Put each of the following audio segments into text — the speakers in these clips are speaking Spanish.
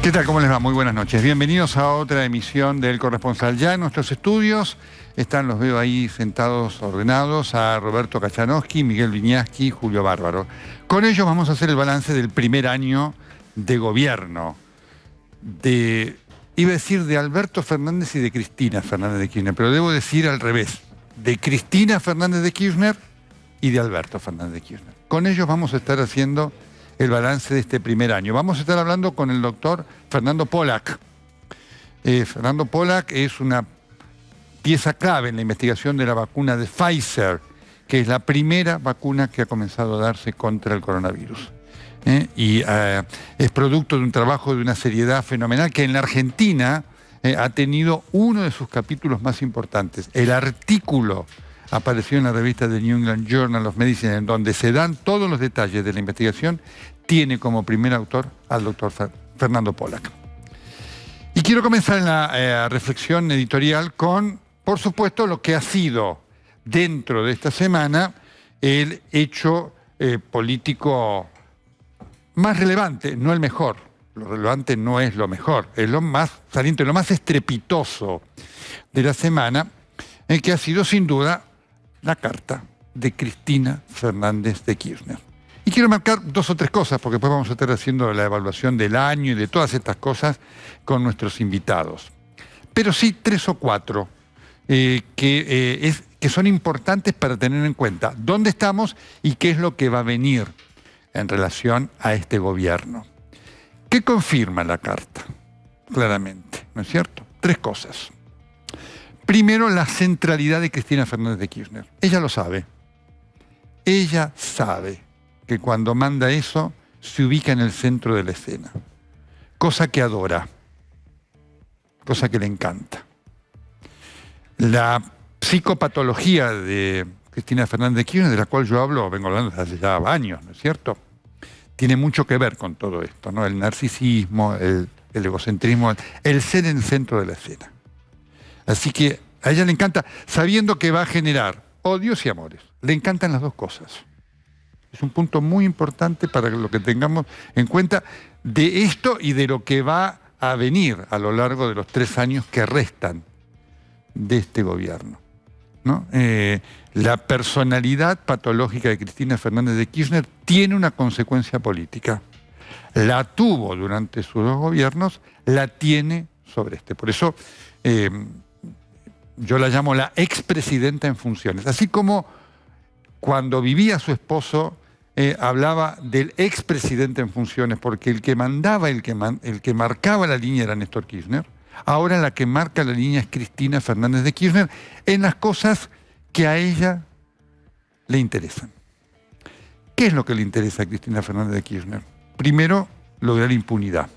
¿Qué tal? ¿Cómo les va? Muy buenas noches. Bienvenidos a otra emisión del Corresponsal. Ya en nuestros estudios están, los veo ahí sentados, ordenados, a Roberto Kachanowski, Miguel Viñaski, Julio Bárbaro. Con ellos vamos a hacer el balance del primer año de gobierno iba a decir de Alberto Fernández y de Cristina Fernández de Kirchner, pero debo decir al revés, de Cristina Fernández de Kirchner y de Alberto Fernández de Kirchner. Con ellos vamos a estar haciendo el balance de este primer año. Vamos a estar hablando con el doctor Fernando Pollack. Fernando Pollack es una pieza clave en la investigación de la vacuna de Pfizer, que es la primera vacuna que ha comenzado a darse contra el coronavirus. Es producto de un trabajo de una seriedad fenomenal que en la Argentina ha tenido uno de sus capítulos más importantes. El artículo apareció en la revista The New England Journal of Medicine, en donde se dan todos los detalles de la investigación. Tiene como primer autor al doctor Fernando Pollack. Y quiero comenzar en la reflexión editorial con, por supuesto, lo que ha sido dentro de esta semana el hecho político más relevante, no el mejor. Lo relevante no es lo mejor, es lo más saliente, lo más estrepitoso de la semana, que ha sido sin duda la carta de Cristina Fernández de Kirchner. Y quiero marcar dos o tres cosas, porque después vamos a estar haciendo la evaluación del año y de todas estas cosas con nuestros invitados. Pero sí tres o cuatro que son importantes para tener en cuenta dónde estamos y qué es lo que va a venir en relación a este gobierno. ¿Qué confirma la carta? Claramente, ¿no es cierto? Tres cosas. Primero, la centralidad de Cristina Fernández de Kirchner. Ella lo sabe. Ella sabe que cuando manda eso, se ubica en el centro de la escena. Cosa que adora. Cosa que le encanta. La psicopatología de Cristina Fernández de Kirchner, de la cual yo vengo hablando desde hace ya años, ¿no es cierto? Tiene mucho que ver con todo esto, ¿no? El narcisismo, el egocentrismo, el ser en el centro de la escena. Así que a ella le encanta, sabiendo que va a generar odios y amores. Le encantan las dos cosas. Es un punto muy importante para lo que tengamos en cuenta de esto y de lo que va a venir a lo largo de los 3 años que restan de este gobierno, ¿no? La personalidad patológica de Cristina Fernández de Kirchner tiene una consecuencia política. La tuvo durante sus 2 gobiernos, la tiene sobre este. Por eso yo la llamo la expresidenta en funciones. Así como cuando vivía su esposo, hablaba del expresidente en funciones, porque el que mandaba, el que marcaba la línea era Néstor Kirchner. Ahora la que marca la línea es Cristina Fernández de Kirchner en las cosas que a ella le interesan. ¿Qué es lo que le interesa a Cristina Fernández de Kirchner? Primero, lograr impunidad.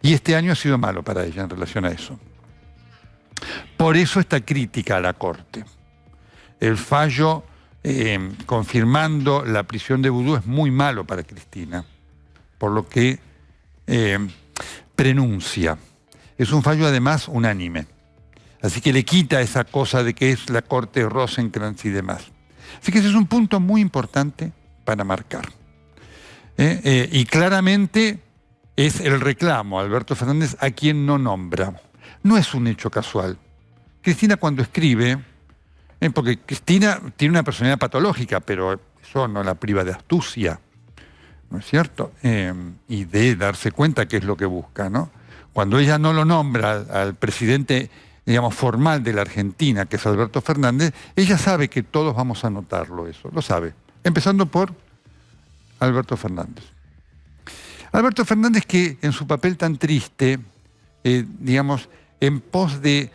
Y este año ha sido malo para ella en relación a eso. Por eso esta crítica a la Corte. El fallo confirmando la prisión de Vudú es muy malo para Cristina, por lo que prenuncia. Es un fallo además unánime. Así que le quita esa cosa de que es la Corte Rosenkrantz y demás. Así que ese es un punto muy importante para marcar. Y claramente es el reclamo a Alberto Fernández a quien no nombra. No es un hecho casual. Cristina cuando escribe, porque Cristina tiene una personalidad patológica, pero eso no la priva de astucia, ¿no es cierto? Y de darse cuenta qué es lo que busca, ¿no? Cuando ella no lo nombra al presidente, digamos, formal de la Argentina, que es Alberto Fernández, ella sabe que todos vamos a notarlo eso, lo sabe. Empezando por Alberto Fernández. Alberto Fernández que en su papel tan triste, digamos, en pos de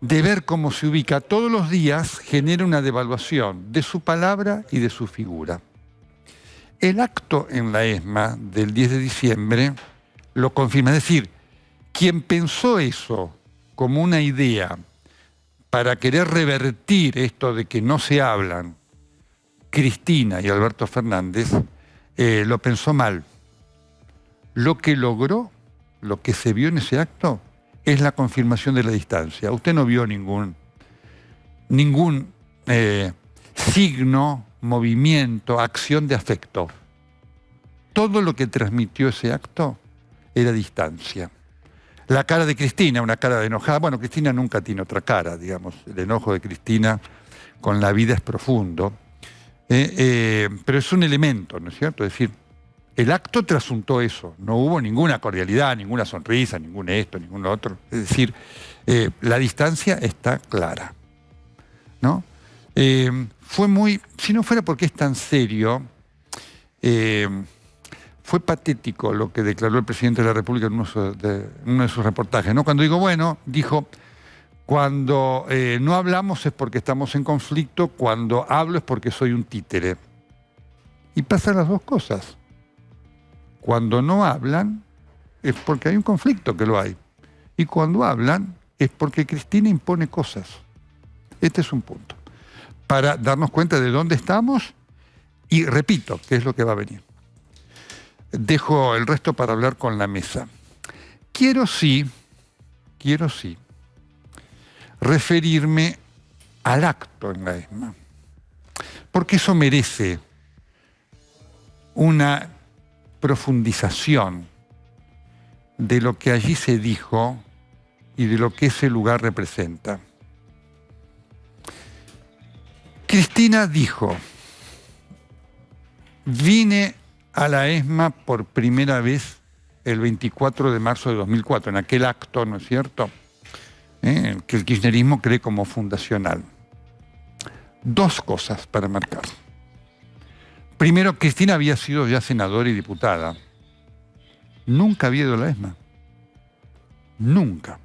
ver cómo se ubica todos los días, genera una devaluación de su palabra y de su figura. El acto en la ESMA del 10 de diciembre lo confirma, es decir, quien pensó eso como una idea para querer revertir esto de que no se hablan Cristina y Alberto Fernández, lo pensó mal. Lo que logró, lo que se vio en ese acto, es la confirmación de la distancia. Usted no vio ningún signo, movimiento, acción de afecto. Todo lo que transmitió ese acto era distancia. La cara de Cristina, una cara de enojada. Bueno, Cristina nunca tiene otra cara, digamos. El enojo de Cristina con la vida es profundo. Pero es un elemento, ¿no es cierto? Es decir, el acto trasuntó eso. No hubo ninguna cordialidad, ninguna sonrisa, ningún esto, ningún otro. Es decir, la distancia está clara, ¿no? Fue muy... Si no fuera porque es tan serio... fue patético lo que declaró el presidente de la República en uno de sus reportajes, ¿no? Cuando digo, bueno, dijo, cuando no hablamos es porque estamos en conflicto, cuando hablo es porque soy un títere. Y pasan las dos cosas. Cuando no hablan es porque hay un conflicto, que lo hay. Y cuando hablan es porque Cristina impone cosas. Este es un punto. Para darnos cuenta de dónde estamos y, repito, qué es lo que va a venir. Dejo el resto para hablar con la mesa. Quiero sí, referirme al acto en la ESMA, porque eso merece una profundización de lo que allí se dijo y de lo que ese lugar representa. Cristina dijo, vine a la ESMA por primera vez el 24 de marzo de 2004, en aquel acto, ¿no es cierto?, que el kirchnerismo cree como fundacional. Dos cosas para marcar. Primero, Cristina había sido ya senadora y diputada. Nunca había ido a la ESMA. Nunca.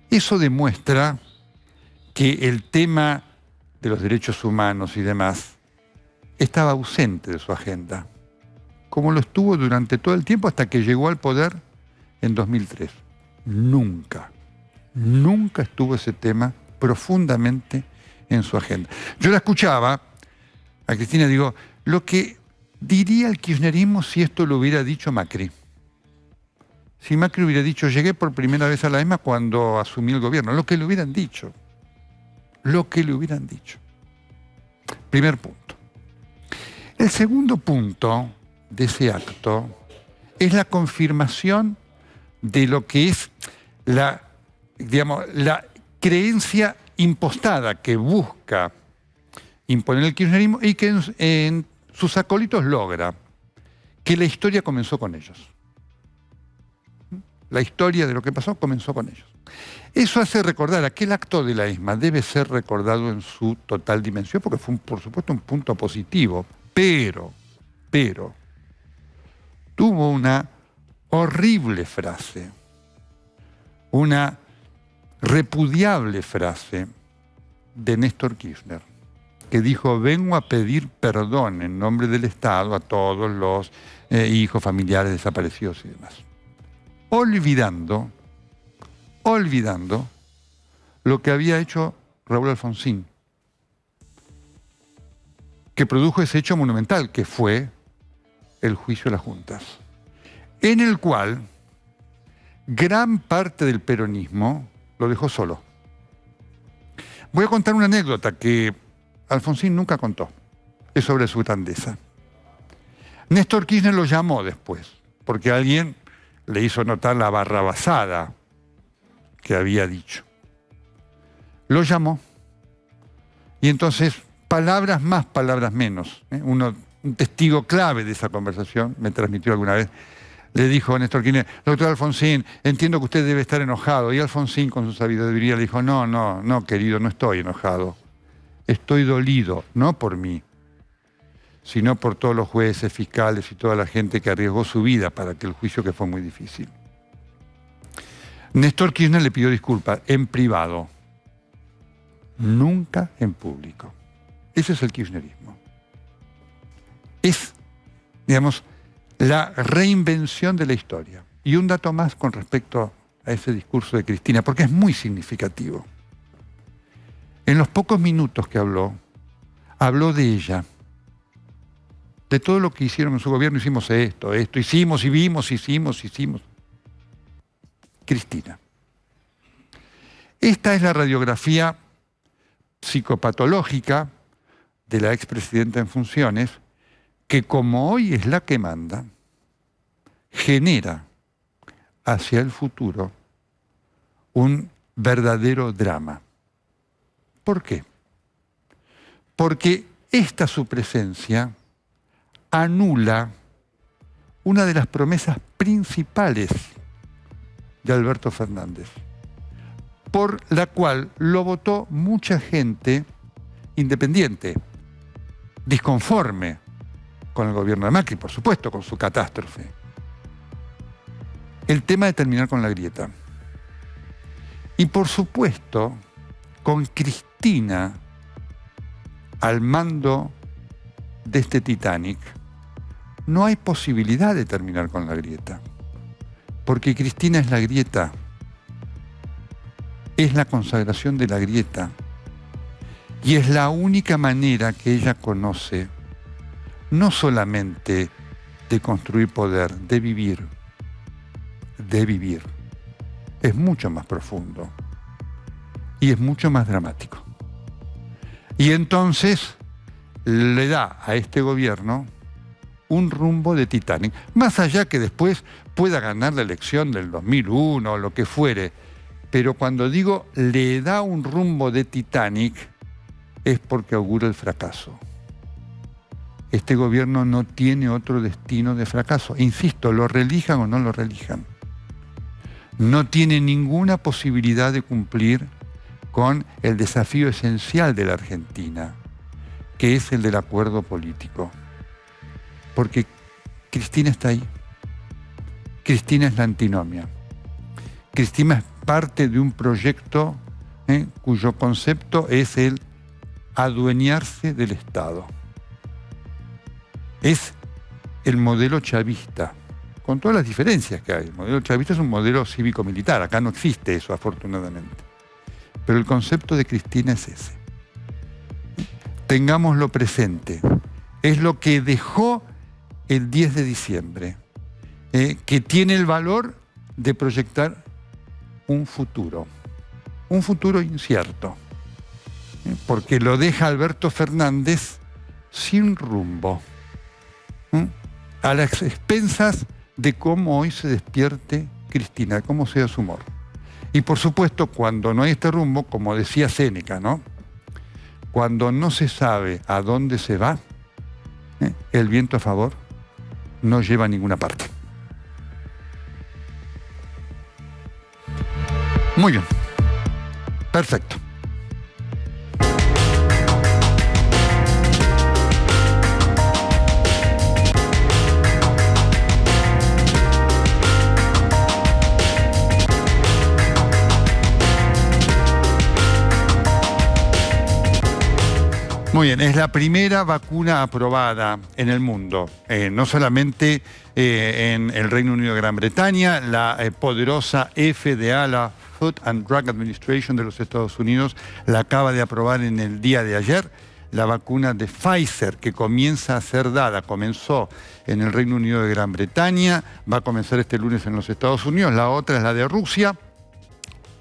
Eso demuestra que el tema de los derechos humanos y demás estaba ausente de su agenda, como lo estuvo durante todo el tiempo hasta que llegó al poder en 2003. Nunca estuvo ese tema profundamente en su agenda. Yo la escuchaba a Cristina, digo, lo que diría el kirchnerismo si esto lo hubiera dicho Macri. Si Macri hubiera dicho, llegué por primera vez a la ESMA cuando asumí el gobierno, lo que le hubieran dicho. Lo que le hubieran dicho. Primer punto. El segundo punto de ese acto es la confirmación de lo que es la creencia impostada que busca imponer el kirchnerismo y que en sus acólitos logra, que la historia comenzó con ellos. La historia de lo que pasó comenzó con ellos. Eso hace recordar, aquel acto de la ESMA debe ser recordado en su total dimensión, porque fue, por supuesto, un punto positivo, pero, tuvo una horrible frase, una repudiable frase de Néstor Kirchner, que dijo, vengo a pedir perdón en nombre del Estado a todos los hijos, familiares desaparecidos y demás. Olvidando lo que había hecho Raúl Alfonsín, que produjo ese hecho monumental, que fue el juicio de las juntas, en el cual gran parte del peronismo lo dejó solo. Voy a contar una anécdota que Alfonsín nunca contó, es sobre su grandeza. Néstor Kirchner lo llamó después, porque alguien le hizo notar la barrabasada que había dicho. Lo llamó. Y entonces, palabras más, palabras menos. Un testigo clave de esa conversación, me transmitió alguna vez, le dijo a Néstor Kirchner, doctor Alfonsín, entiendo que usted debe estar enojado. Y Alfonsín, con su sabiduría, le dijo, no, querido, no estoy enojado. Estoy dolido, no por mí, sino por todos los jueces, fiscales y toda la gente que arriesgó su vida para aquel juicio que fue muy difícil. Néstor Kirchner le pidió disculpas en privado, nunca en público. Ese es el kirchnerismo. Es, digamos, la reinvención de la historia. Y un dato más con respecto a ese discurso de Cristina, porque es muy significativo. En los pocos minutos que habló de ella, de todo lo que hicieron en su gobierno, hicimos esto, hicimos y vimos, hicimos. Cristina. Esta es la radiografía psicopatológica de la expresidenta en funciones, que como hoy es la que manda, genera hacia el futuro un verdadero drama. ¿Por qué? Porque esta su presencia anula una de las promesas principales de Alberto Fernández, por la cual lo votó mucha gente independiente, disconforme con el gobierno de Macri, por supuesto, con su catástrofe. El tema de terminar con la grieta. Y por supuesto, con Cristina al mando de este Titanic, no hay posibilidad de terminar con la grieta. Porque Cristina es la grieta. Es la consagración de la grieta. Y es la única manera que ella conoce, no solamente de construir poder, de vivir. De vivir. Es mucho más profundo. Y es mucho más dramático. Y entonces le da a este gobierno un rumbo de Titanic. Más allá que después pueda ganar la elección del 2001 o lo que fuere. Pero cuando digo le da un rumbo de Titanic, es porque augura el fracaso. Este gobierno no tiene otro destino de fracaso. Insisto, lo reelijan o no lo reelijan. No tiene ninguna posibilidad de cumplir con el desafío esencial de la Argentina, que es el del acuerdo político. Porque Cristina está ahí. Cristina es la antinomia. Cristina es parte de un proyecto cuyo concepto es el adueñarse del Estado. Es el modelo chavista, con todas las diferencias que hay. El modelo chavista es un modelo cívico-militar, acá no existe eso, afortunadamente. Pero el concepto de Cristina es ese. Tengámoslo presente. Es lo que dejó el 10 de diciembre, que tiene el valor de proyectar un futuro incierto, porque lo deja Alberto Fernández sin rumbo, a las expensas de cómo hoy se despierte Cristina, cómo sea su humor. Y por supuesto, cuando no hay este rumbo, como decía Séneca, ¿no? Cuando no se sabe a dónde se va, el viento a favor no lleva a ninguna parte. Muy bien. Perfecto. Muy bien, es la primera vacuna aprobada en el mundo, no solamente en el Reino Unido de Gran Bretaña, la poderosa FDA, la Food and Drug Administration de los Estados Unidos, la acaba de aprobar en el día de ayer, la vacuna de Pfizer, que comienza a ser dada, comenzó en el Reino Unido de Gran Bretaña, va a comenzar este lunes en los Estados Unidos, la otra es la de Rusia.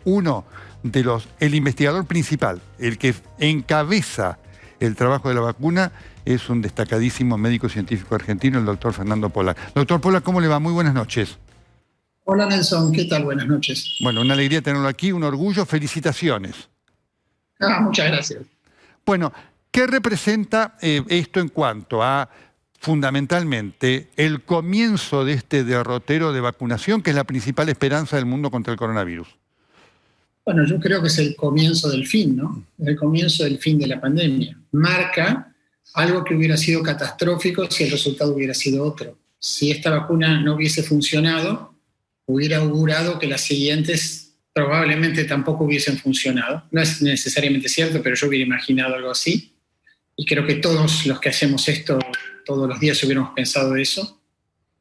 El investigador principal, el que encabeza el trabajo de la vacuna, es un destacadísimo médico científico argentino, el doctor Fernando Pollack. Doctor Pollack, ¿cómo le va? Muy buenas noches. Hola Nelson, ¿qué tal? Buenas noches. Bueno, una alegría tenerlo aquí, un orgullo, felicitaciones. Muchas gracias. Bueno, ¿qué representa esto en cuanto a, fundamentalmente, el comienzo de este derrotero de vacunación, que es la principal esperanza del mundo contra el coronavirus? Bueno, yo creo que es el comienzo del fin, ¿no? El comienzo del fin de la pandemia. Marca algo que hubiera sido catastrófico si el resultado hubiera sido otro. Si esta vacuna no hubiese funcionado, hubiera augurado que las siguientes probablemente tampoco hubiesen funcionado. No es necesariamente cierto, pero yo hubiera imaginado algo así. Y creo que todos los que hacemos esto todos los días hubiéramos pensado eso.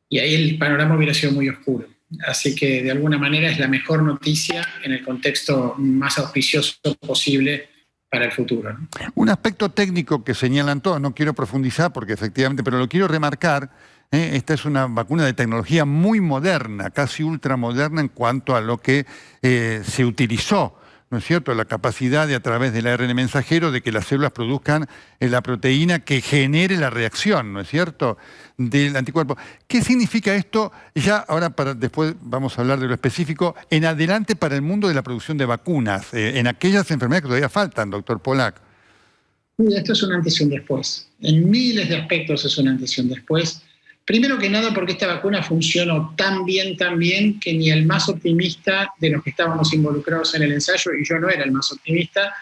Y ahí el panorama hubiera sido muy oscuro. Así que de alguna manera es la mejor noticia en el contexto más auspicioso posible para el futuro, ¿no? Un aspecto técnico que señalan todos, no quiero profundizar porque efectivamente, pero lo quiero remarcar, esta es una vacuna de tecnología muy moderna, casi ultramoderna en cuanto a lo que se utilizó ¿no es cierto?, la capacidad de, a través del ARN mensajero, de que las células produzcan la proteína que genere la reacción, ¿no es cierto?, del anticuerpo. ¿Qué significa esto? Ya ahora, después vamos a hablar de lo específico, en adelante para el mundo de la producción de vacunas, en aquellas enfermedades que todavía faltan, doctor Pollack. Esto es un antes y un después. En miles de aspectos es un antes y un después. Primero que nada porque esta vacuna funcionó tan bien, que ni el más optimista de los que estábamos involucrados en el ensayo, y yo no era el más optimista,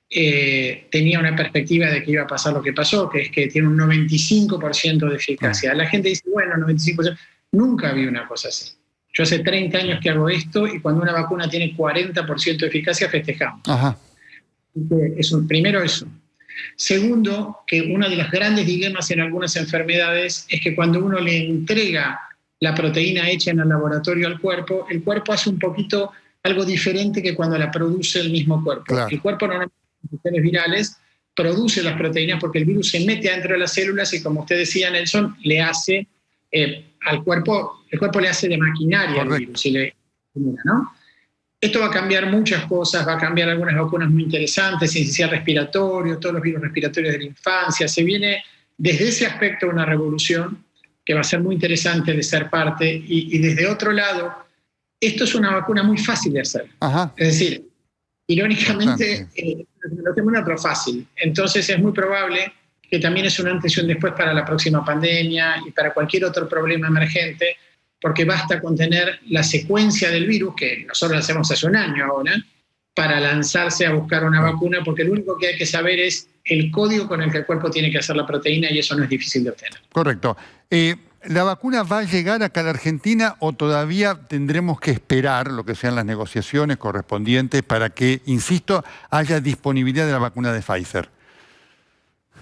tenía una perspectiva de que iba a pasar lo que pasó, que es que tiene un 95% de eficacia. La gente dice, bueno, 95%. Nunca vi una cosa así. Yo hace 30 años que hago esto y cuando una vacuna tiene 40% de eficacia festejamos. Ajá. Primero eso. Segundo, que uno de los grandes dilemas en algunas enfermedades es que cuando uno le entrega la proteína hecha en el laboratorio al cuerpo, el cuerpo hace un poquito algo diferente que cuando la produce el mismo cuerpo. Claro. El cuerpo normalmente en infecciones virales produce las proteínas porque el virus se mete dentro de las células y, como usted decía, Nelson, le hace al cuerpo, el cuerpo le hace de maquinaria al virus y le genera, ¿no? Esto va a cambiar muchas cosas, va a cambiar algunas vacunas muy interesantes, sincicial respiratorio, todos los virus respiratorios de la infancia. Se viene desde ese aspecto una revolución que va a ser muy interesante de ser parte. Y desde otro lado, esto es una vacuna muy fácil de hacer. Ajá. Es decir, irónicamente, lo tengo una pero fácil. Entonces es muy probable que también es un antes y un después para la próxima pandemia y para cualquier otro problema emergente, porque basta con tener la secuencia del virus, que nosotros lo hacemos hace un año ahora, para lanzarse a buscar una vacuna, porque lo único que hay que saber es el código con el que el cuerpo tiene que hacer la proteína y eso no es difícil de obtener. Correcto. ¿La vacuna va a llegar acá a la Argentina o todavía tendremos que esperar lo que sean las negociaciones correspondientes para que, insisto, haya disponibilidad de la vacuna de Pfizer?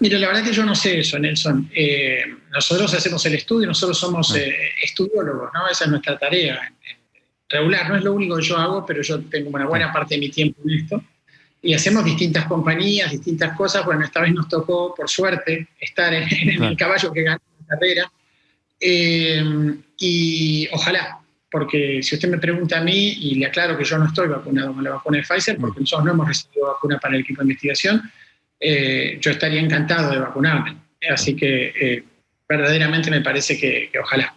Mira, la verdad que yo no sé eso, Nelson. Nosotros hacemos el estudio, nosotros somos estudiólogos, ¿no? Esa es nuestra tarea regular. No es lo único que yo hago, pero yo tengo una buena parte de mi tiempo en esto. Y hacemos distintas compañías, distintas cosas. Bueno, esta vez nos tocó, por suerte, estar en el caballo que ganó la carrera. Y ojalá, porque si usted me pregunta a mí, y le aclaro que yo no estoy vacunado con la vacuna de Pfizer, porque nosotros no hemos recibido vacuna para el equipo de investigación, yo estaría encantado de vacunarme. Así que verdaderamente me parece que ojalá.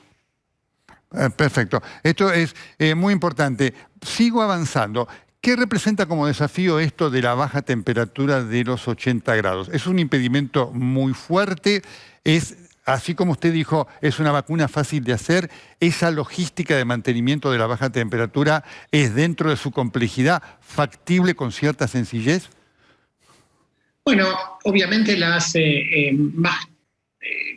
Perfecto. Esto es muy importante. Sigo avanzando. ¿Qué representa como desafío esto de la baja temperatura de los 80 grados? ¿Es un impedimento muy fuerte? ¿Es, así como usted dijo, es una vacuna fácil de hacer? ¿Esa logística de mantenimiento de la baja temperatura es, dentro de su complejidad, factible con cierta sencillez? Bueno, obviamente la hace más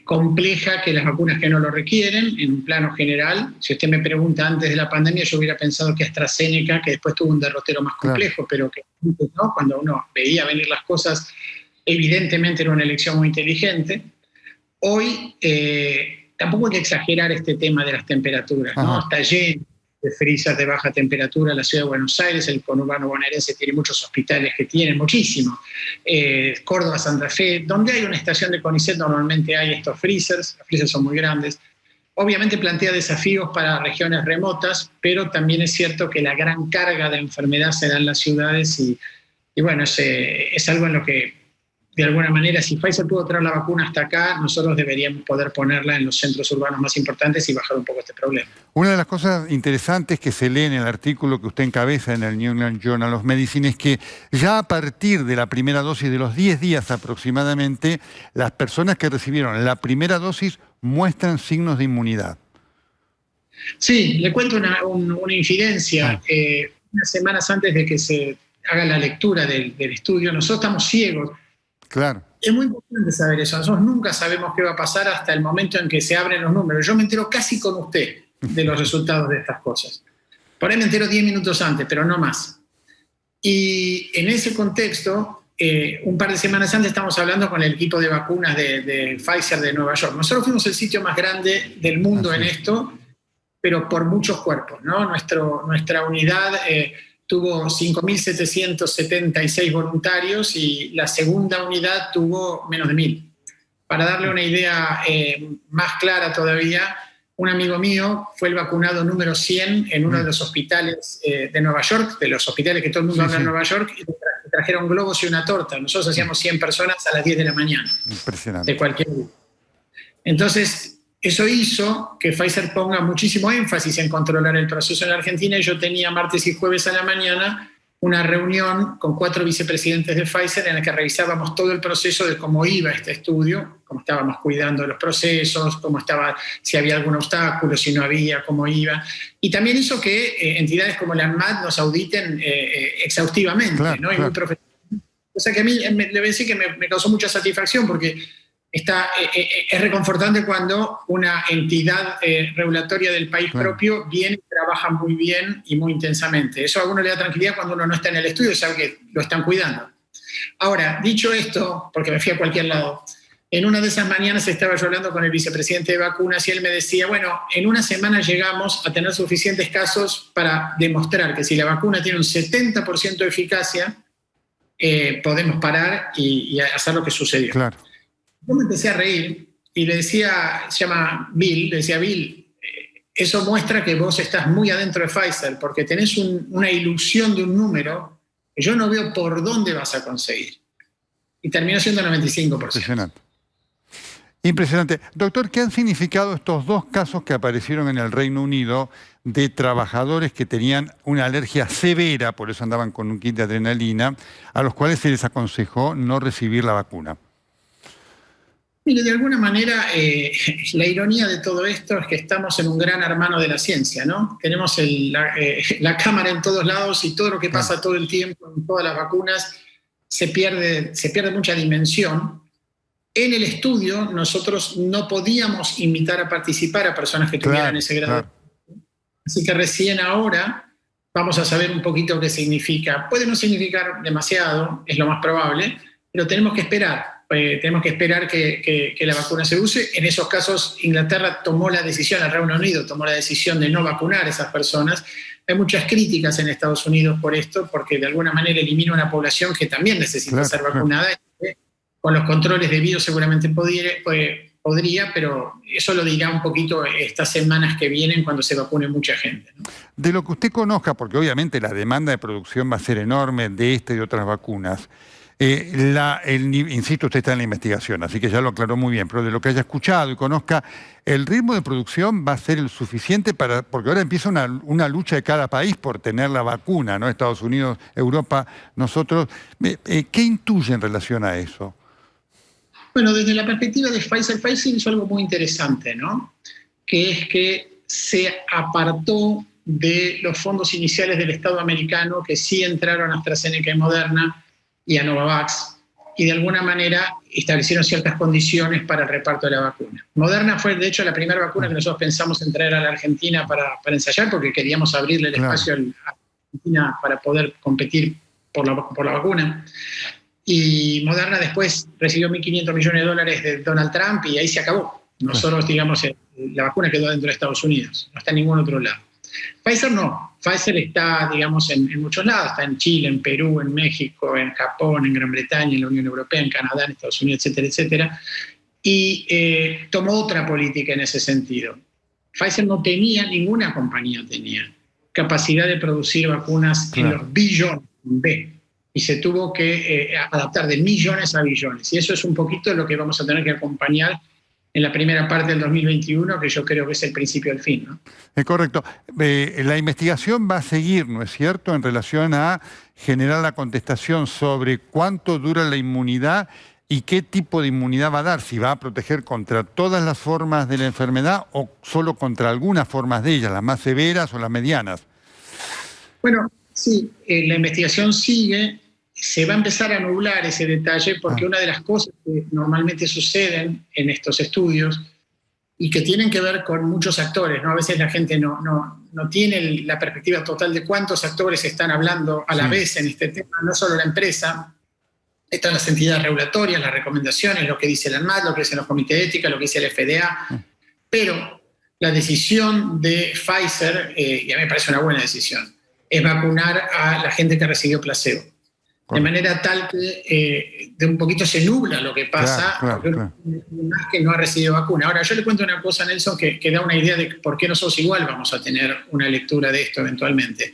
compleja que las vacunas que no lo requieren, en un plano general. Si usted me pregunta antes de la pandemia, yo hubiera pensado que AstraZeneca, que después tuvo un derrotero más complejo, pero que ¿no? Cuando uno veía venir las cosas, evidentemente era una elección muy inteligente. Hoy tampoco hay que exagerar este tema de las temperaturas, ¿no? Está lleno de freezers de baja temperatura. La ciudad de Buenos Aires, el conurbano bonaerense, tiene muchos hospitales que tienen muchísimo. Córdoba, Santa Fe, donde hay una estación de CONICET normalmente hay estos freezers. Los freezers son muy grandes. Obviamente plantea desafíos para regiones remotas, pero también es cierto que la gran carga de enfermedad se da en las ciudades y bueno, es algo en lo que, de alguna manera, si Pfizer pudo traer la vacuna hasta acá, nosotros deberíamos poder ponerla en los centros urbanos más importantes y bajar un poco este problema. Una de las cosas interesantes que se lee en el artículo que usted encabeza en el New England Journal of Medicine es que ya a partir de la primera dosis, de los 10 días aproximadamente, las personas que recibieron la primera dosis muestran signos de inmunidad. Sí, le cuento una infidencia. Unas semanas antes de que se haga la lectura del estudio, nosotros estamos ciegos. Claro. Es muy importante saber eso. Nosotros nunca sabemos qué va a pasar hasta el momento en que se abren los números. Yo me entero casi con usted de los resultados de estas cosas. Por ahí me entero 10 minutos antes, pero no más. Y en ese contexto, un par de semanas antes estamos hablando con el equipo de vacunas de Pfizer de Nueva York. Nosotros fuimos el sitio más grande del mundo en esto, pero por muchos cuerpos, ¿no? Nuestra unidad tuvo 5.776 voluntarios y la segunda unidad tuvo menos de 1.000. Para darle una idea más clara todavía, un amigo mío fue el vacunado número 100 en uno de los hospitales de Nueva York, de los hospitales que todo el mundo habla en Nueva York, y le trajeron globos y una torta. Nosotros hacíamos 100 personas a las 10 de la mañana. Impresionante. De cualquier día. Entonces, eso hizo que Pfizer ponga muchísimo énfasis en controlar el proceso en la Argentina, y yo tenía martes y jueves a la mañana una reunión con 4 vicepresidentes de Pfizer en la que revisábamos todo el proceso de cómo iba este estudio, cómo estábamos cuidando los procesos, cómo estaba, si había algún obstáculo, si no había, cómo iba. Y también hizo que entidades como la ANMAT nos auditen exhaustivamente, claro, ¿no? Y claro. muy profesional. O sea que a mí le voy a decir que me causó mucha satisfacción, porque es reconfortante cuando una entidad regulatoria del país propio viene y trabaja muy bien y muy intensamente. Eso a uno le da tranquilidad cuando uno no está en el estudio, sabe que lo están cuidando. Ahora, dicho esto, porque me fui a cualquier lado, en una de esas mañanas estaba yo hablando con el vicepresidente de vacunas y él me decía, bueno, en una semana llegamos a tener suficientes casos para demostrar que si la vacuna tiene un 70% de eficacia, podemos parar y hacer lo que sucedió. Claro. Yo me empecé a reír y le decía, se llama Bill, le decía, Bill, eso muestra que vos estás muy adentro de Pfizer, porque tenés una ilusión de un número que yo no veo por dónde vas a conseguir. Y terminó siendo 95%. Impresionante. Impresionante. Doctor, ¿qué han significado estos 2 casos que aparecieron en el Reino Unido de trabajadores que tenían una alergia severa, por eso andaban con un kit de adrenalina, a los cuales se les aconsejó no recibir la vacuna? Mire, de alguna manera, la ironía de todo esto es que estamos en un gran hermano de la ciencia, ¿no? Tenemos la cámara en todos lados y todo lo que pasa todo el tiempo en todas las vacunas se pierde mucha dimensión. En el estudio nosotros no podíamos invitar a participar a personas que tuvieran ese grado. Claro. Así que recién ahora vamos a saber un poquito qué significa. Puede no significar demasiado, es lo más probable, pero tenemos que esperar. Tenemos que esperar que la vacuna se use. En esos casos, Inglaterra tomó la decisión, el Reino Unido tomó la decisión de no vacunar a esas personas. Hay muchas críticas en Estados Unidos por esto, porque de alguna manera elimina una población que también necesita ser vacunada. Con los controles debidos seguramente podría, pero eso lo dirá un poquito estas semanas que vienen cuando se vacune mucha gente, ¿no? De lo que usted conozca, porque obviamente la demanda de producción va a ser enorme de esta y de otras vacunas, insisto, usted está en la investigación, así que ya lo aclaró muy bien, pero de lo que haya escuchado y conozca, ¿el ritmo de producción va a ser el suficiente porque ahora empieza una lucha de cada país por tener la vacuna, ¿no? Estados Unidos, Europa, nosotros. ¿Qué intuye en relación a eso? Bueno, desde la perspectiva de Pfizer hizo algo muy interesante, ¿no? Que es que se apartó de los fondos iniciales del Estado americano, que sí entraron a AstraZeneca y Moderna y a Novavax, y de alguna manera establecieron ciertas condiciones para el reparto de la vacuna. Moderna fue, de hecho, la primera vacuna que nosotros pensamos en traer a la Argentina para ensayar, porque queríamos abrirle el espacio a Argentina para poder competir por la vacuna. Y Moderna después recibió $1.500 millones de Donald Trump y ahí se acabó. Nosotros, digamos, la vacuna quedó dentro de Estados Unidos, no está en ningún otro lado. Pfizer no. Pfizer está, digamos, en muchos lados. Está en Chile, en Perú, en México, en Japón, en Gran Bretaña, en la Unión Europea, en Canadá, en Estados Unidos, etcétera, etcétera. Y tomó otra política en ese sentido. Pfizer no tenía, ninguna compañía tenía capacidad de producir vacunas en los billones B. Y se tuvo que adaptar de millones a billones. Y eso es un poquito lo que vamos a tener que acompañar en la primera parte del 2021, que yo creo que es el principio del fin, ¿no? Es correcto. La investigación va a seguir, ¿no es cierto?, en relación a generar la contestación sobre cuánto dura la inmunidad y qué tipo de inmunidad va a dar, si va a proteger contra todas las formas de la enfermedad o solo contra algunas formas de ellas, las más severas o las medianas. Bueno, sí, la investigación sigue. Se va a empezar a nublar ese detalle porque una de las cosas que normalmente suceden en estos estudios y que tienen que ver con muchos actores, ¿no? A veces la gente no tiene la perspectiva total de cuántos actores están hablando a la vez en este tema, no solo la empresa, están las entidades regulatorias, las recomendaciones, lo que dice la ANMAT, lo que dicen los comités de ética, lo que dice el FDA, pero la decisión de Pfizer, y a mí me parece una buena decisión, es vacunar a la gente que recibió placebo. de manera tal que de un poquito se nubla lo que pasa, porque más que no ha recibido vacuna. Ahora, yo le cuento una cosa, Nelson, que da una idea de por qué nosotros igual vamos a tener una lectura de esto eventualmente.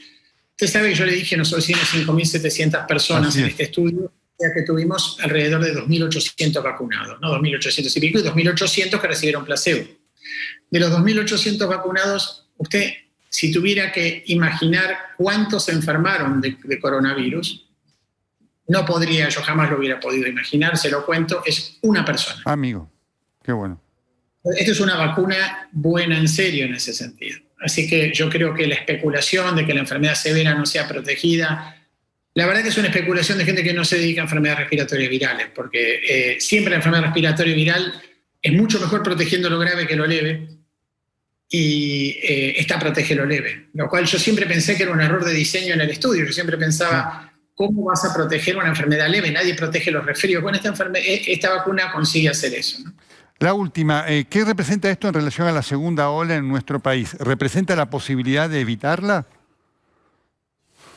Usted sabe que yo le dije, nosotros hicimos 5.700 personas en este estudio, ya que tuvimos alrededor de 2.800 vacunados, ¿no? 2.800 y pico, y 2.800 que recibieron placebo. De los 2.800 vacunados, usted, si tuviera que imaginar cuántos se enfermaron de coronavirus, no podría, yo jamás lo hubiera podido imaginar, se lo cuento, es una persona. Amigo, qué bueno. Esta es una vacuna buena en serio en ese sentido. Así que yo creo que la especulación de que la enfermedad severa no sea protegida, la verdad que es una especulación de gente que no se dedica a enfermedades respiratorias virales, porque siempre la enfermedad respiratoria viral es mucho mejor protegiendo lo grave que lo leve, y esta protege lo leve. Lo cual yo siempre pensé que era un error de diseño en el estudio. Yo siempre pensaba, ¿cómo vas a proteger una enfermedad leve? Nadie protege los resfríos. Bueno, esta vacuna consigue hacer eso, ¿no? La última, ¿qué representa esto en relación a la segunda ola en nuestro país? ¿Representa la posibilidad de evitarla?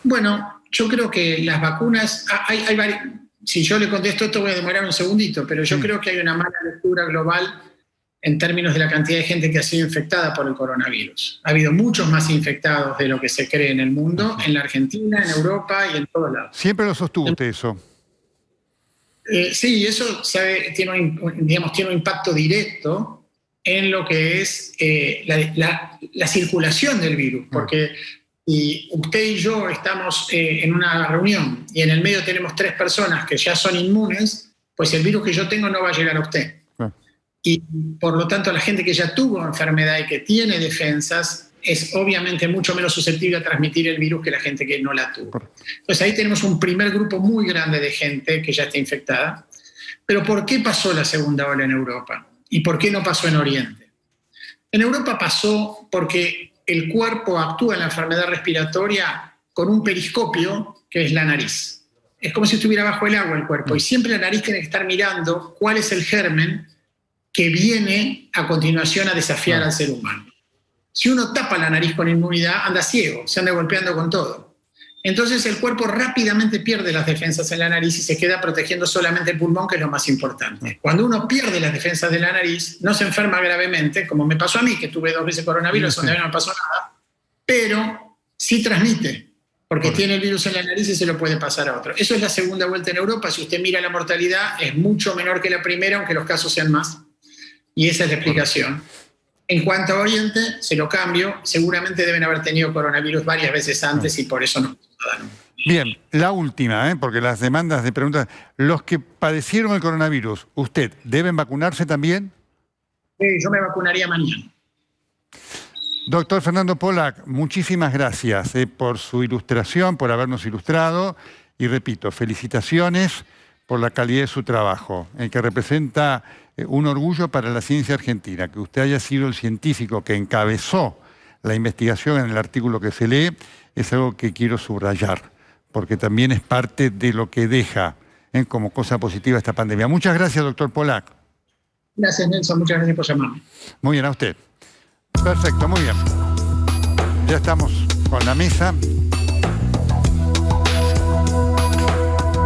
Bueno, yo creo que las vacunas, hay varias. Si yo le contesto esto voy a demorar un segundito, pero yo creo que hay una mala lectura global en términos de la cantidad de gente que ha sido infectada por el coronavirus. Ha habido muchos más infectados de lo que se cree en el mundo, en la Argentina, en Europa y en todos lados. Siempre lo sostuvo usted eso. Sí, eso tiene un impacto directo en lo que es la circulación del virus, porque y usted y yo estamos en una reunión y en el medio tenemos 3 personas que ya son inmunes, pues el virus que yo tengo no va a llegar a usted. Y por lo tanto la gente que ya tuvo enfermedad y que tiene defensas es obviamente mucho menos susceptible a transmitir el virus que la gente que no la tuvo. Entonces ahí tenemos un primer grupo muy grande de gente que ya está infectada. Pero ¿por qué pasó la segunda ola en Europa? ¿Y por qué no pasó en Oriente? En Europa pasó porque el cuerpo actúa en la enfermedad respiratoria con un periscopio que es la nariz. Es como si estuviera bajo el agua el cuerpo y siempre la nariz tiene que estar mirando cuál es el germen que viene a continuación a desafiar al ser humano. Si uno tapa la nariz con inmunidad, anda ciego, se anda golpeando con todo. Entonces el cuerpo rápidamente pierde las defensas en la nariz y se queda protegiendo solamente el pulmón, que es lo más importante. Cuando uno pierde las defensas de la nariz, no se enferma gravemente, como me pasó a mí, que tuve 2 veces coronavirus, donde no me pasó nada, pero sí transmite, porque tiene el virus en la nariz y se lo puede pasar a otro. Eso es la segunda vuelta en Europa. Si usted mira la mortalidad, es mucho menor que la primera, aunque los casos sean más. Y esa es la explicación. En cuanto a Oriente, se lo cambio. Seguramente deben haber tenido coronavirus varias veces antes y por eso no pasó nada nunca. Bien, la última, porque las demandas de preguntas. Los que padecieron el coronavirus, ¿usted deben vacunarse también? Yo me vacunaría mañana. Doctor Fernando Pollack, muchísimas gracias por su ilustración, por habernos ilustrado. Y repito, felicitaciones por la calidad de su trabajo, que representa un orgullo para la ciencia argentina. Que usted haya sido el científico que encabezó la investigación en el artículo que se lee es algo que quiero subrayar, porque también es parte de lo que deja como cosa positiva esta pandemia. Muchas gracias, doctor Pollack. Gracias, Nelson. Muchas gracias por llamarme. Muy bien, a usted. Perfecto, muy bien. Ya estamos con la mesa.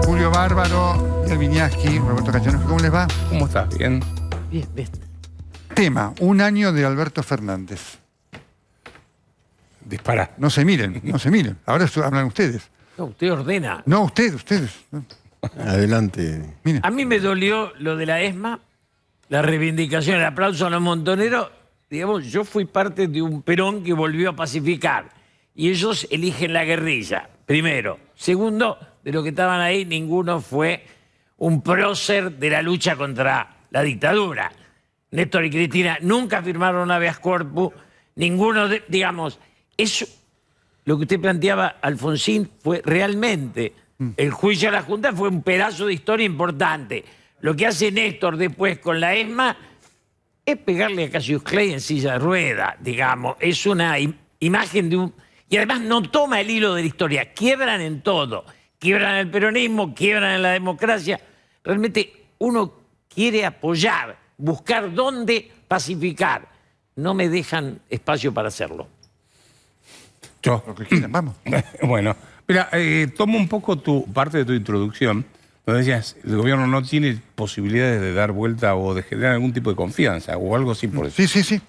Julio Bárbaro, Miguel Viñaski, Roberto Cachanos, ¿cómo les va? ¿Cómo estás? ¿Bien? Bien, bien. Tema, 1 año de Alberto Fernández. Dispara. No se miren, no se miren. Ahora hablan ustedes. No, usted ordena. No, ustedes. Adelante. Miren. A mí me dolió lo de la ESMA, la reivindicación, el aplauso a los montoneros. Digamos, yo fui parte de un Perón que volvió a pacificar. Y ellos eligen la guerrilla, primero. Segundo, de los que estaban ahí, ninguno fue un prócer de la lucha contra la dictadura. Néstor y Cristina nunca firmaron habeas corpus, ninguno de, digamos, eso, lo que usted planteaba, Alfonsín, fue realmente, el juicio a la Junta fue un pedazo de historia importante. Lo que hace Néstor después con la ESMA es pegarle a Cassius Clay en silla de rueda, digamos. Es una imagen de un... Y además no toma el hilo de la historia, quiebran en todo. Quiebran el peronismo, quiebran en la democracia. Realmente uno quiere apoyar, buscar dónde pacificar. No me dejan espacio para hacerlo. Yo. Lo que quieran, vamos. Bueno, Mira, tomo un poco parte de tu introducción, donde decías, el gobierno no tiene posibilidades de dar vuelta o de generar algún tipo de confianza o algo así por eso. Sí.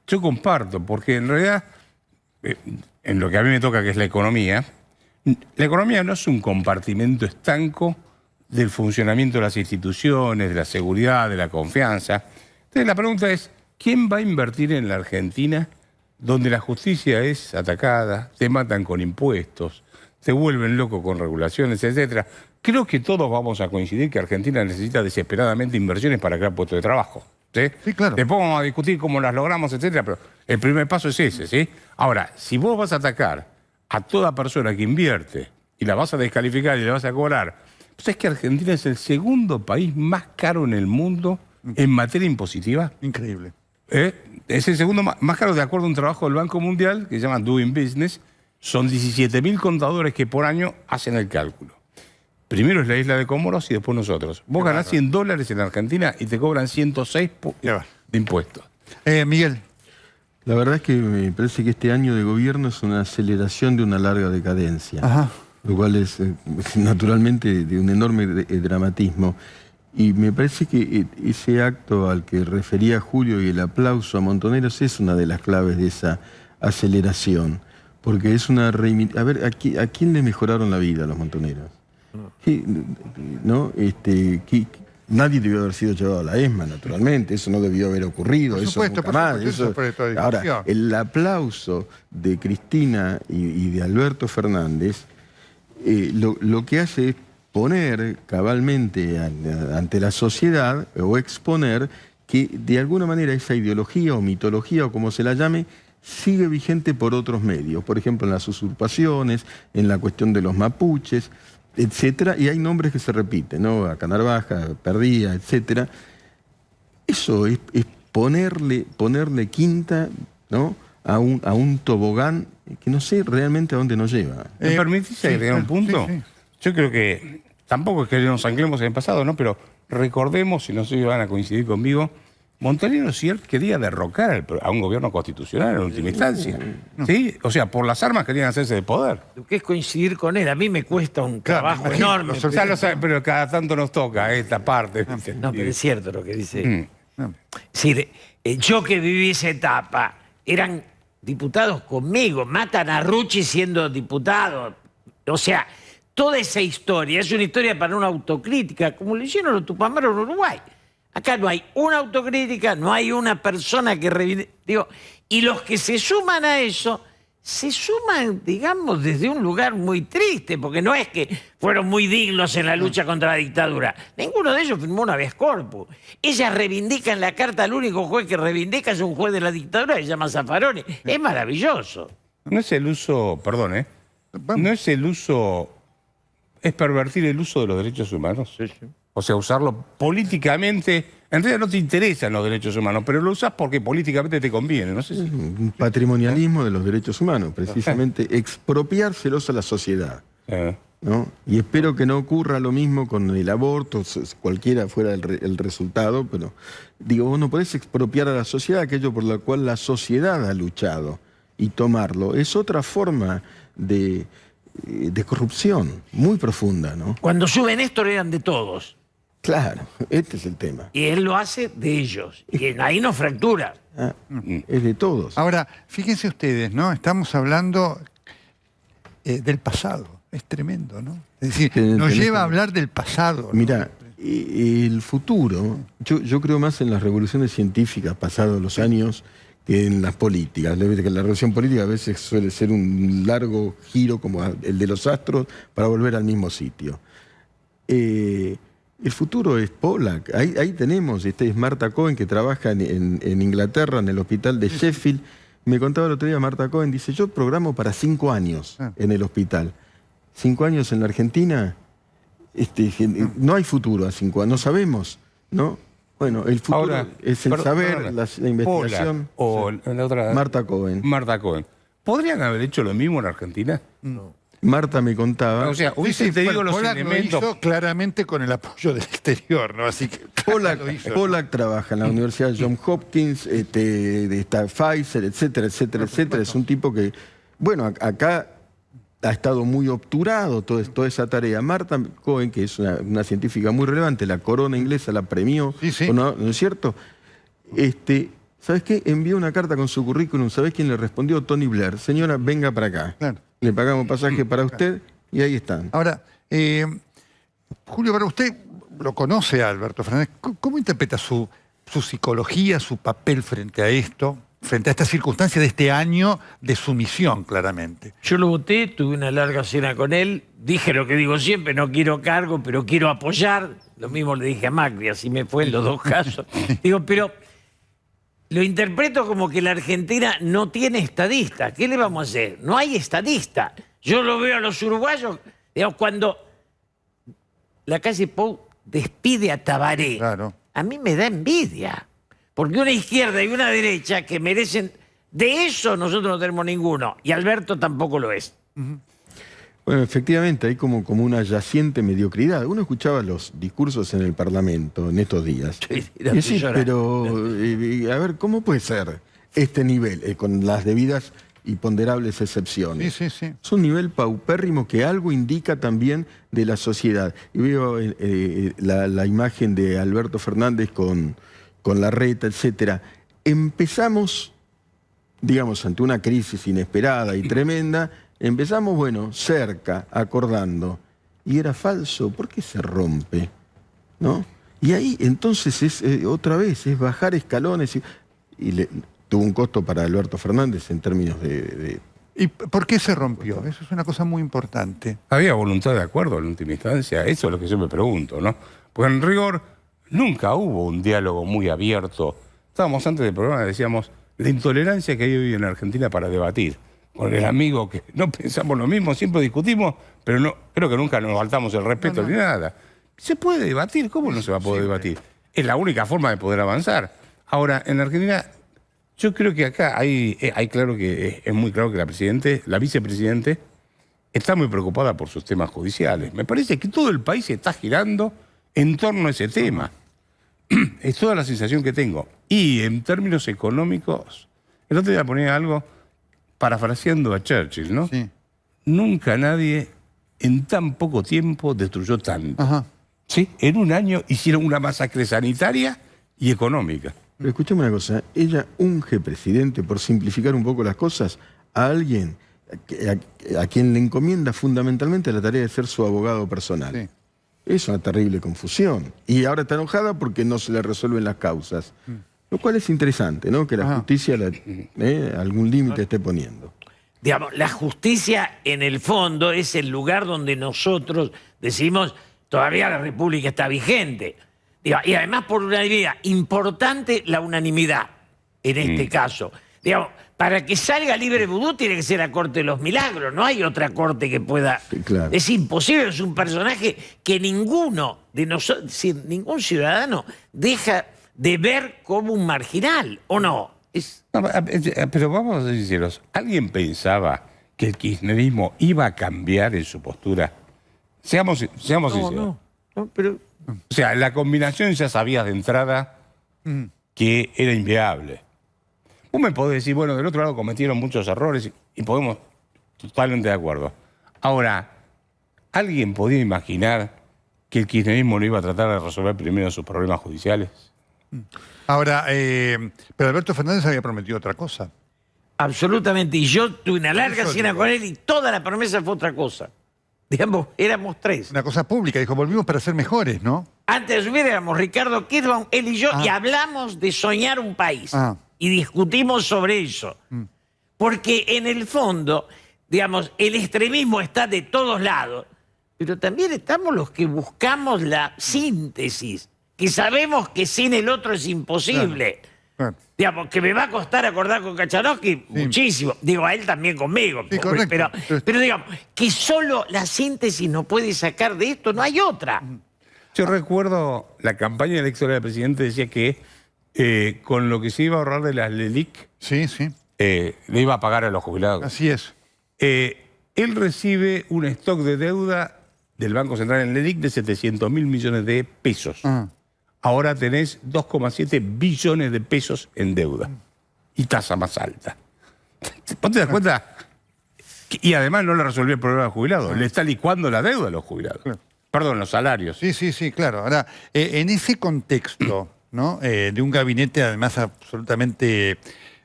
Yo comparto, porque en realidad, en lo que a mí me toca, que es la economía no es un compartimento estanco del funcionamiento de las instituciones, de la seguridad, de la confianza. Entonces la pregunta es, ¿quién va a invertir en la Argentina donde la justicia es atacada, te matan con impuestos, se vuelven locos con regulaciones, etcétera? Creo que todos vamos a coincidir que Argentina necesita desesperadamente inversiones para crear puestos de trabajo. ¿Sí? Sí, claro. Después vamos a discutir cómo las logramos, etcétera, pero el primer paso es ese, ¿sí? Ahora, si vos vas a atacar a toda persona que invierte y la vas a descalificar y le vas a cobrar, pues es que Argentina es el segundo país más caro en el mundo en materia impositiva. Increíble. Es el segundo más caro, de acuerdo a un trabajo del Banco Mundial que se llama Doing Business. Son 17.000 contadores que por año hacen el cálculo. Primero es la isla de Comoros y después nosotros. Vos ganás $100 en Argentina y te cobran 106 de impuestos. Miguel. La verdad es que me parece que este año de gobierno es una aceleración de una larga decadencia. Ajá. Lo cual es naturalmente de un enorme dramatismo. Y me parece que ese acto al que refería Julio y el aplauso a Montoneros es una de las claves de esa aceleración. Porque es una... A ver, ¿a quién le mejoraron la vida a los Montoneros? ¿No? Nadie debió haber sido llevado a la ESMA, naturalmente. Eso no debió haber ocurrido. Por supuesto, eso nunca más. eso fue toda discusión. Ahora, el aplauso de Cristina y de Alberto Fernández lo que hace es poner cabalmente ante la sociedad o exponer que de alguna manera esa ideología o mitología o como se la llame sigue vigente por otros medios, por ejemplo en las usurpaciones, en la cuestión de los mapuches, etcétera, y hay nombres que se repiten, ¿no? A Canarvaja, Perdía, etcétera. Eso es ponerle quinta, ¿no? a un tobogán que no sé realmente a dónde nos lleva. ¿Me permitís agregar un punto? Sí. Yo creo que tampoco es que nos anclemos en el pasado, ¿no? Pero recordemos, si no sé si van a coincidir conmigo, Montoneros quería derrocar a un gobierno constitucional en última instancia. ¿Sí? O sea, por las armas querían hacerse de poder. Lo que es coincidir con él. A mí me cuesta un trabajo enorme. Pero cada tanto nos toca esta parte. No, pero es cierto lo que dice. No. Es decir, yo que viví esa etapa, eran diputados conmigo, matan a Rucci siendo diputado. O sea, toda esa historia es una historia para una autocrítica, como le hicieron los tupamaros en Uruguay. Acá no hay una autocrítica, no hay una persona que digo, y los que se suman a eso, se suman, digamos, desde un lugar muy triste, porque no es que fueron muy dignos en la lucha contra la dictadura. Ninguno de ellos firmó una habeas corpus. Ellas reivindican la carta, el único juez que reivindica es un juez de la dictadura, que se llama Zaffaroni. Es maravilloso. No es el uso, perdón, no es el uso, es pervertir el uso de los derechos humanos. Sí, sí. O sea, usarlo políticamente. En realidad no te interesan los derechos humanos, pero lo usas porque políticamente te conviene. No sé si... Un patrimonialismo de los derechos humanos, precisamente expropiárselos a la sociedad. ¿No? Y espero que no ocurra lo mismo con el aborto, cualquiera fuera el resultado, pero digo, vos no podés expropiar a la sociedad aquello por lo cual la sociedad ha luchado y tomarlo. Es otra forma de corrupción muy profunda, ¿no? Cuando sube Néstor eran de todos. Claro, este es el tema. Y él lo hace de ellos. Y ahí no fractura. Es de todos. Ahora, fíjense ustedes, ¿no? Estamos hablando del pasado. Es tremendo, ¿no? Es decir, nos lleva a hablar del pasado, ¿no? Mira, el futuro, yo creo más en las revoluciones científicas pasados los años que en las políticas. La revolución política a veces suele ser un largo giro como el de los astros para volver al mismo sitio. El futuro es Pollack. Ahí tenemos, es Martha Cohen, que trabaja en Inglaterra, en el hospital de Sheffield. Me contaba el otro día Martha Cohen, dice, yo programo para 5 años en el hospital. 5 años en la Argentina, no hay futuro a 5 años, no sabemos, ¿no? Bueno, el futuro ahora, es el saber, la investigación. O la otra... Martha Cohen. Martha Cohen. ¿Podrían haber hecho lo mismo en Argentina? No. Marta me contaba... O sea, hubiese tenido los elementos... Lo hizo claramente con el apoyo del exterior, ¿no? Así que Pollack trabaja en la Universidad Johns Hopkins, está Pfizer, etcétera, etcétera, etcétera. Es un tipo que... Bueno, acá ha estado muy obturado toda esa tarea. Marta Cohen, que es una científica muy relevante, la corona inglesa la premió, Sí, sí. ¿no es cierto? ¿Sabes qué? Envió una carta con su currículum. ¿Sabés quién le respondió? Tony Blair. Señora, venga para acá. Claro. Le pagamos pasaje para usted y ahí están. Ahora, Julio, para usted lo conoce a Alberto Fernández. ¿Cómo interpreta su psicología, su papel frente a esto, frente a esta circunstancia de este año de sumisión, claramente? Yo lo voté, tuve una larga cena con él, dije lo que digo siempre, no quiero cargo, pero quiero apoyar. Lo mismo le dije a Macri, así me fue en los dos casos. Digo, pero lo interpreto como que la Argentina no tiene estadista. ¿Qué le vamos a hacer? No hay estadista. Yo lo veo a los uruguayos, digamos, cuando la calle Pou despide a Tabaré, Claro. a mí me da envidia. Porque una izquierda y una derecha que merecen... De eso nosotros no tenemos ninguno. Y Alberto tampoco lo es. Bueno, efectivamente, hay como una yaciente mediocridad. Uno escuchaba los discursos en el Parlamento en estos días. Sí, Y decía, pero, a ver, ¿cómo puede ser este nivel? Con las debidas y ponderables excepciones. Sí, sí, sí. Es un nivel paupérrimo que algo indica también de la sociedad. Y veo la imagen de Alberto Fernández con Larreta, etcétera. Empezamos, digamos, ante una crisis inesperada y tremenda, empezamos, bueno, cerca, acordando. Y era falso. ¿Por qué se rompe? ¿No? Y ahí, entonces, es otra vez, es bajar escalones. Y tuvo un costo para Alberto Fernández en términos de... ¿Y por qué se rompió? Eso es una cosa muy importante. ¿Había voluntad de acuerdo en última instancia? Eso es lo que yo me pregunto, ¿no? Porque en rigor nunca hubo un diálogo muy abierto. Estábamos antes del programa, decíamos, la intolerancia que hay hoy en Argentina para debatir. Con el amigo que no pensamos lo mismo, siempre discutimos, pero no, creo que nunca nos faltamos el respeto ni nada. ¿Se puede debatir? ¿Cómo no se va a poder debatir? Es la única forma de poder avanzar. Ahora, en Argentina, yo creo que acá hay claro que es muy claro que la vicepresidente está muy preocupada por sus temas judiciales. Me parece que todo el país está girando en torno a ese tema. Es toda la sensación que tengo. Y en términos económicos, el otro día ponía algo parafraseando a Churchill, ¿no? Sí. Nunca nadie en tan poco tiempo destruyó tanto. Ajá. Sí, en un año hicieron una masacre sanitaria y económica. Pero escuchame una cosa, ella unge presidente, por simplificar un poco las cosas, a alguien a quien le encomienda fundamentalmente la tarea de ser su abogado personal. Sí. Es una terrible confusión. Y ahora está enojada porque no se le resuelven las causas. Lo cual es interesante, ¿no? Que la justicia algún límite esté poniendo. Digamos, la justicia en el fondo es el lugar donde nosotros decimos todavía la República está vigente. Digamos, y además por una idea importante, la unanimidad en este caso. Digamos, para que salga libre Vudú tiene que ser la Corte de los Milagros, no hay otra corte que pueda... Sí, claro. Es imposible, es un personaje que ninguno de nosotros, ningún ciudadano deja de ver como un marginal, ¿o no? No, pero vamos a ser sinceros, ¿alguien pensaba que el kirchnerismo iba a cambiar en su postura? Seamos sinceros. No, pero... O sea, la combinación ya sabías de entrada que era inviable. Vos me podés decir, bueno, del otro lado cometieron muchos errores y podemos, totalmente de acuerdo. Ahora, ¿alguien podía imaginar que el kirchnerismo no iba a tratar de resolver primero sus problemas judiciales? Ahora, pero Alberto Fernández había prometido otra cosa. Absolutamente, y yo tuve una larga cena con él y toda la promesa fue otra cosa. Digamos, éramos tres. Una cosa pública, dijo, volvimos para ser mejores, ¿no? Antes de subir éramos Ricardo Kirchbaum, él y yo, y hablamos de soñar un país. Y discutimos sobre eso. Porque en el fondo, digamos, el extremismo está de todos lados, pero también estamos los que buscamos la síntesis, que sabemos que sin el otro es imposible. Claro. Digamos, que me va a costar acordar con Kachanowski muchísimo. Digo, a él también conmigo. Sí, correcto. Pero digamos, que solo la síntesis nos puede sacar de esto, no hay otra. Yo recuerdo la campaña electoral del presidente decía que con lo que se iba a ahorrar de las LELIC, Sí, sí, le iba a pagar a los jubilados. así es. Él recibe un stock de deuda del Banco Central en LELIC de 700.000 millones de pesos. Ahora tenés 2,7 billones de pesos en deuda. Y tasa más alta. ¿Vos te das cuenta? Y además no le resolvió el problema de los jubilados, le está licuando la deuda a los jubilados. Claro. Perdón, los salarios. Sí, claro. Ahora, en ese contexto, ¿no? De un gabinete además absolutamente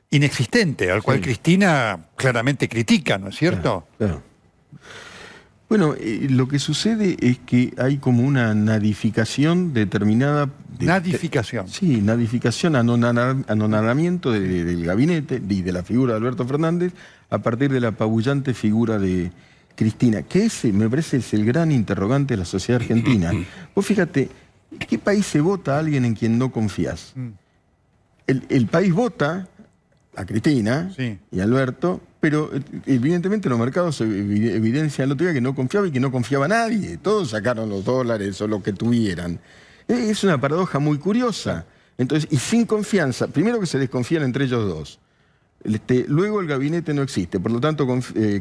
inexistente, al cual Cristina claramente critica, ¿no es cierto? Claro. Bueno, lo que sucede es que hay como una nadificación determinada... Nadificación. Sí, nadificación, anonadamiento del gabinete y de la figura de Alberto Fernández a partir de la apabullante figura de Cristina, que ese, me parece, es el gran interrogante de la sociedad argentina. Vos fíjate, ¿qué país se vota a alguien en quien no confías? El país vota a Cristina y a Alberto, pero evidentemente los mercados evidencian el otro día que no confiaba y que no confiaba nadie. Todos sacaron los dólares o lo que tuvieran. Es una paradoja muy curiosa. Entonces, y sin confianza, primero que se desconfían entre ellos dos. Luego el gabinete no existe, por lo tanto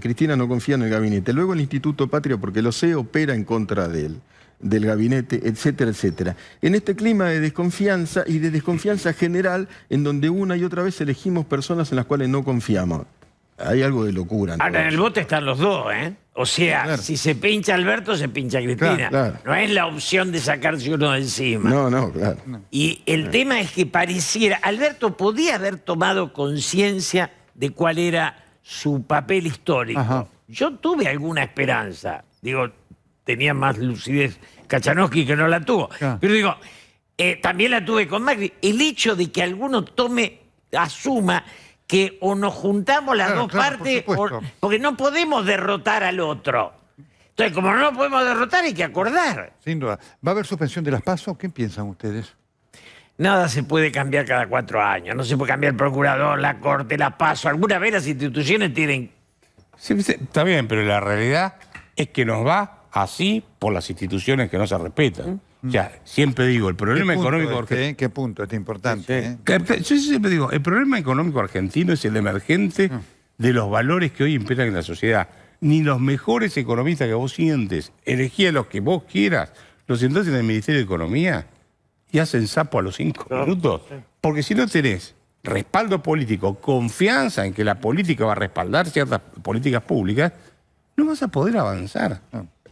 Cristina no confía en el gabinete. Luego el Instituto Patria, porque lo sé, opera en contra del gabinete, etcétera, etcétera. En este clima de desconfianza y de desconfianza general, en donde una y otra vez elegimos personas en las cuales no confiamos. Hay algo de locura. Ahora, en el bote están los dos, ¿eh? O sea, Claro. si se pincha Alberto, se pincha Cristina. Claro. No es la opción de sacarse uno de encima. No, claro. Y el tema es que pareciera, Alberto podía haber tomado conciencia de cuál era su papel histórico. Ajá. Yo tuve alguna esperanza. Digo, tenía más lucidez Kachanowski que no la tuvo. Claro. Pero digo, también la tuve con Macri. El hecho de que alguno asuma que o nos juntamos las Claro, dos claro, partes, por supuesto. porque no podemos derrotar al otro. Entonces, como no lo podemos derrotar, hay que acordar. Sin duda. ¿Va a haber suspensión de las PASO? ¿Qué piensan ustedes? Nada se puede cambiar cada 4 años. No se puede cambiar el procurador, la corte, la PASO. Alguna vez las instituciones tienen... Sí, está bien, pero la realidad es que nos va así por las instituciones que no se respetan. O sea, siempre digo, el problema económico argentino... ¿Qué punto este importante? Yo siempre digo, el problema económico argentino es el emergente de los valores que hoy imperan en la sociedad. Ni los mejores economistas que vos sientes, elegí a los que vos quieras, los sentás en el Ministerio de Economía y hacen sapo a los 5 minutos. Porque si no tenés respaldo político, confianza en que la política va a respaldar ciertas políticas públicas, no vas a poder avanzar.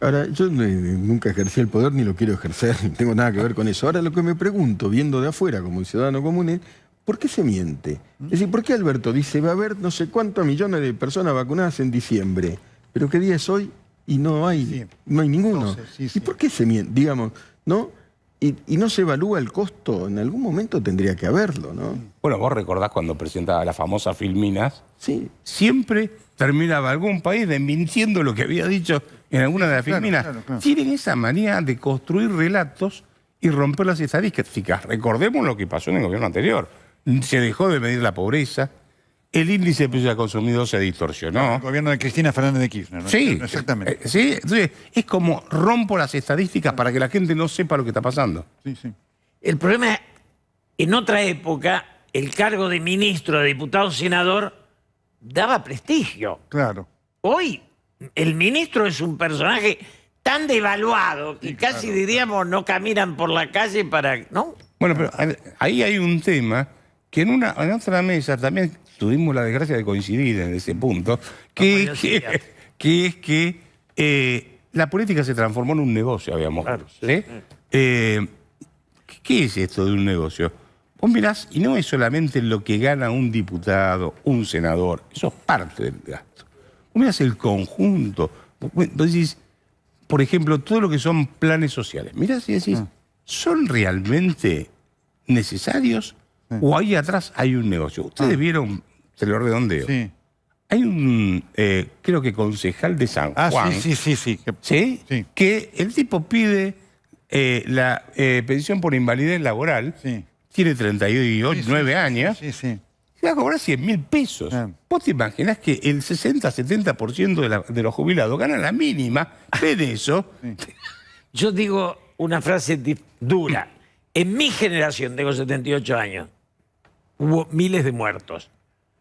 Ahora, yo nunca ejercí el poder ni lo quiero ejercer, no tengo nada que ver con eso. Ahora lo que me pregunto, viendo de afuera como un ciudadano común, es ¿por qué se miente? Es decir, ¿por qué Alberto dice va a haber no sé cuántos millones de personas vacunadas en diciembre? ¿Pero qué día es hoy? Y no hay ninguno. ¿Y por qué se miente? Digamos, ¿no? Y no se evalúa el costo, en algún momento tendría que haberlo, ¿no? Bueno, vos recordás cuando presentaba las famosas Filminas, Sí. siempre terminaba algún país desmintiendo lo que había dicho en alguna de las Claro, Filminas. claro. Tienen esa manía de construir relatos y romper las estadísticas. Recordemos lo que pasó en el gobierno anterior. Se dejó de medir la pobreza, el índice de precios al consumidor se distorsionó. El gobierno de Cristina Fernández de Kirchner, ¿no? Sí, Exactamente. sí, entonces es como rompo las estadísticas para que la gente no sepa lo que está pasando. Sí. El problema es, en otra época, el cargo de ministro, de diputado, senador, daba prestigio. Claro. Hoy, el ministro es un personaje tan devaluado que casi diríamos no caminan por la calle para... ¿no? Bueno, pero ahí hay un tema que en otra mesa también tuvimos la desgracia de coincidir en ese punto, que es que la política se transformó en un negocio, habíamos Claro, dicho, ¿sí? ¿Qué es esto de un negocio? Vos mirás, y no es solamente lo que gana un diputado, un senador, eso es parte del gasto. Vos mirás el conjunto, vos decís, por ejemplo, todo lo que son planes sociales. Mirás y decís, ¿son realmente necesarios? ¿O ahí atrás hay un negocio? Ustedes vieron, se lo redondeo. Sí. Hay un, creo que concejal de San Juan. Sí. ¿Sí? Sí. Que el tipo pide la pensión por invalidez laboral. Sí. Tiene 39 años. Sí. Y va a cobrar 100.000 pesos. Ah. ¿Vos te imaginás que el 60-70% de los jubilados ganan la mínima? ¿Ven eso? Yo digo una frase dura. En mi generación, tengo 78 años, hubo miles de muertos,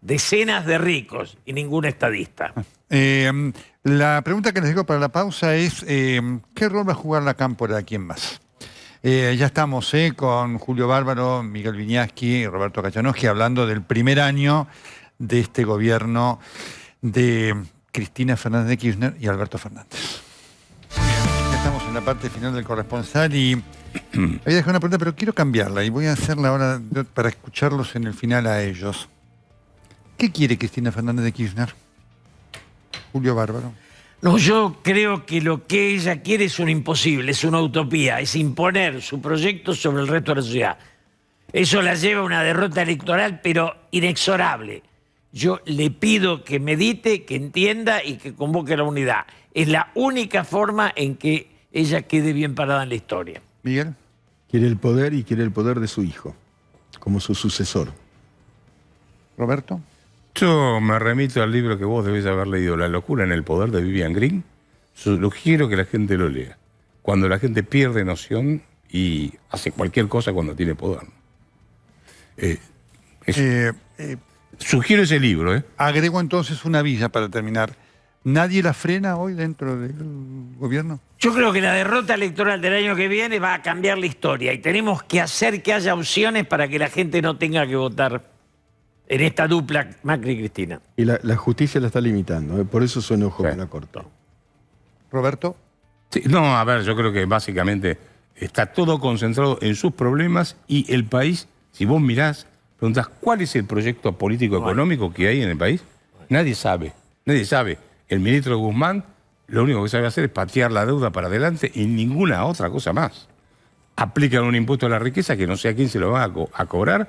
decenas de ricos y ningún estadista. La pregunta que les digo para la pausa es, ¿qué rol va a jugar la Cámpora aquí en más? Ya estamos con Julio Bárbaro, Miguel Viñaski y Roberto Kachanowski hablando del primer año de este gobierno de Cristina Fernández de Kirchner y Alberto Fernández. Ya estamos en la parte final del corresponsal y había dejado una pregunta, pero quiero cambiarla y voy a hacerla ahora para escucharlos en el final a ellos. ¿Qué quiere Cristina Fernández de Kirchner? Julio Bárbaro. No, yo creo que lo que ella quiere es un imposible, es una utopía, es imponer su proyecto sobre el resto de la sociedad. Eso la lleva a una derrota electoral, pero inexorable. Yo le pido que medite, que entienda y que convoque la unidad. Es la única forma en que ella quede bien parada en la historia. Miguel. Quiere el poder y quiere el poder de su hijo, como su sucesor. Roberto. Yo me remito al libro que vos debés haber leído, La locura en el poder, de Vivian Green. Yo quiero que la gente lo lea. Cuando la gente pierde noción y hace cualquier cosa cuando tiene poder. Sugiero ese libro. Agrego entonces una villa para terminar. ¿Nadie la frena hoy dentro del gobierno? Yo creo que la derrota electoral del año que viene va a cambiar la historia y tenemos que hacer que haya opciones para que la gente no tenga que votar en esta dupla Macri-Cristina. Y la justicia la está limitando, por eso su enojo con la Corte. Roberto. Sí, no, a ver, yo creo que básicamente está todo concentrado en sus problemas y el país, si vos mirás, preguntás, ¿cuál es el proyecto político-económico que hay en el país? Nadie sabe, nadie sabe. El ministro Guzmán lo único que sabe hacer es patear la deuda para adelante y ninguna otra cosa más. Aplican un impuesto a la riqueza que no sé a quién se lo va a cobrar.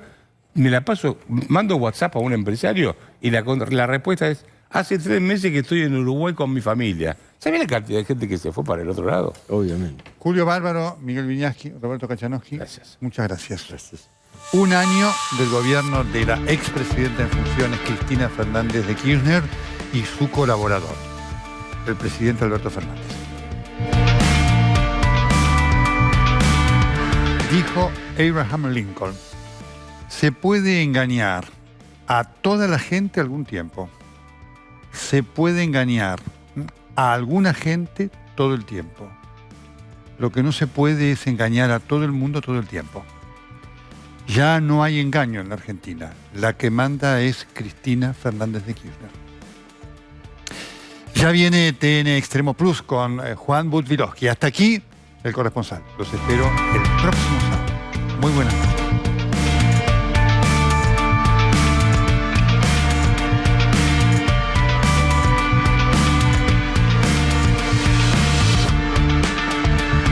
Me la paso, mando WhatsApp a un empresario y la respuesta es, hace 3 meses que estoy en Uruguay con mi familia. ¿Sabés la cantidad de gente que se fue para el otro lado? Obviamente. Julio Bárbaro, Miguel Viñaski, Roberto Kachanowski. Gracias. Muchas gracias. Un año del gobierno de la expresidenta en funciones Cristina Fernández de Kirchner y su colaborador, el presidente Alberto Fernández. Dijo Abraham Lincoln: se puede engañar a toda la gente algún tiempo. Se puede engañar a alguna gente todo el tiempo. Lo que no se puede es engañar a todo el mundo todo el tiempo. Ya no hay engaño en la Argentina. La que manda es Cristina Fernández de Kirchner. Ya viene TN Extremo Plus con Juan Budvilowski. Hasta aquí el corresponsal. Los espero el próximo sábado. Muy buenas noches.